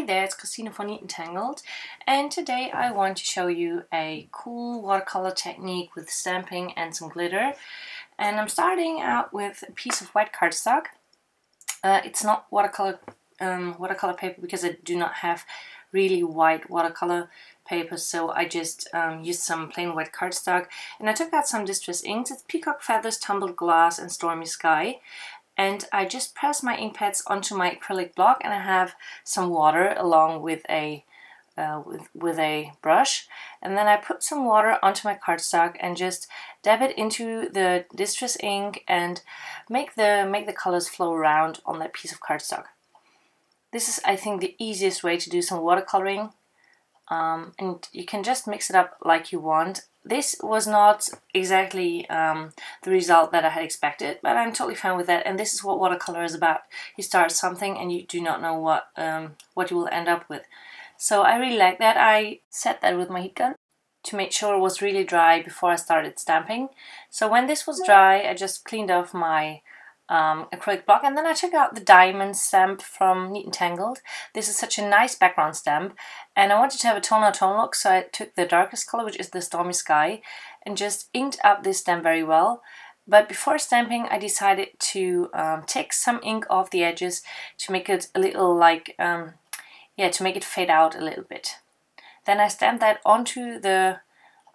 Hi there, it's Christina from Tangled, and today I want to show you a cool watercolor technique with stamping and some glitter. And I'm starting out with a piece of white cardstock. It's not watercolor paper because I do not have really white watercolor paper, so I just used some plain white cardstock. And I took out some distress inks. It's Peacock Feathers, Tumbled Glass, and Stormy Sky. And I just press my ink pads onto my acrylic block, and I have some water along with a brush, and then I put some water onto my cardstock and just dab it into the distress ink and make the colors flow around on that piece of cardstock. This is, I think, the easiest way to do some watercoloring, and you can just mix it up like you want. This was not exactly the result that I had expected, but I'm totally fine with that, and this is what watercolor is about. You start something and you do not know what you will end up with. So I really like that. I set that with my heat gun to make sure it was really dry before I started stamping. So when this was dry, I just cleaned off my acrylic block, and then I took out the diamond stamp from Neat and Tangled. This is such a nice background stamp, and I wanted to have a tone-on-tone look, so I took the darkest color, which is the Stormy Sky, and just inked up this stamp very well. But before stamping, I decided to take some ink off the edges to make it a little like, to make it fade out a little bit. Then I stamped that onto the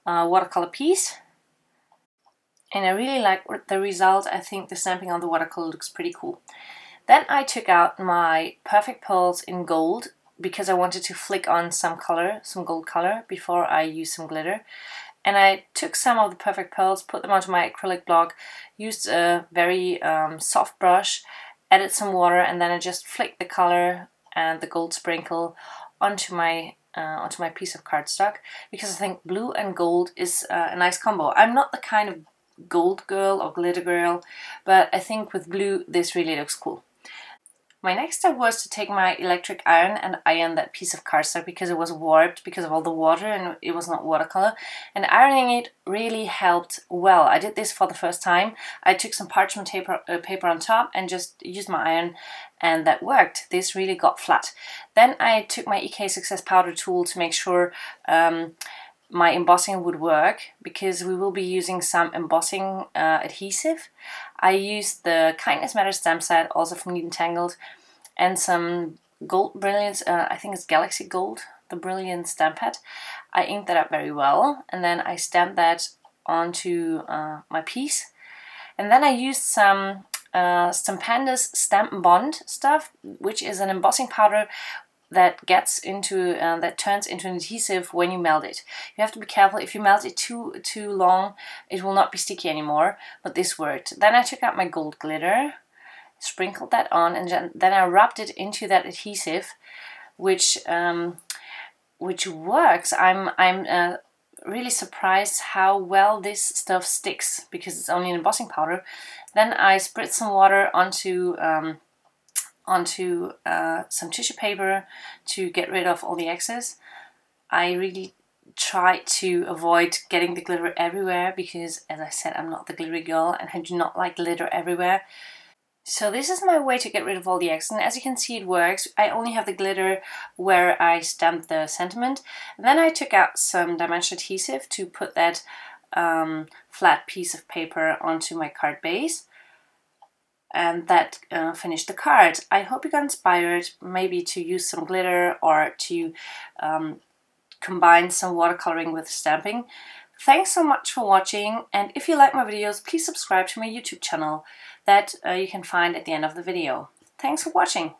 watercolor piece. And I really like the result. I think the stamping on the watercolor looks pretty cool. Then I took out my Perfect Pearls in gold because I wanted to flick on some color, some gold color, before I use some glitter. And I took some of the Perfect Pearls, put them onto my acrylic block, used a very soft brush, added some water, and then I just flicked the color and the gold sprinkle onto my piece of cardstock, because I think blue and gold is a nice combo. I'm not the kind of gold girl or glitter girl, but I think with blue this really looks cool. My next step was to take my electric iron and iron that piece of cardstock because it was warped because of all the water and it was not watercolor, and ironing it really helped well. I did this for the first time. I took some parchment paper on top and just used my iron, and that worked. This really got flat. Then I took my EK Success powder tool to make sure my embossing would work, because we will be using some embossing adhesive. I used the Kindness Matters stamp set, also from Neat and Tangled, and some gold brilliance, I think it's Galaxy Gold, the brilliant stamp pad. I inked that up very well, and then I stamped that onto my piece. And then I used some Stampanda's Stamp Bond stuff, which is an embossing powder that gets into that turns into an adhesive when you melt it. You have to be careful. If you melt it too long, it will not be sticky anymore, but this worked. Then I took out my gold glitter, sprinkled that on, and then I rubbed it into that adhesive, which works. I'm really surprised how well this stuff sticks, because it's only an embossing powder. Then I spritzed some water onto some tissue paper to get rid of all the excess. I really try to avoid getting the glitter everywhere because, as I said, I'm not the glittery girl and I do not like glitter everywhere. So this is my way to get rid of all the excess, and as you can see, it works. I only have the glitter where I stamped the sentiment. And then I took out some dimension adhesive to put that flat piece of paper onto my card base. And that finished the card. I hope you got inspired maybe to use some glitter or to combine some watercoloring with stamping. Thanks so much for watching, and if you like my videos, please subscribe to my YouTube channel that you can find at the end of the video. Thanks for watching.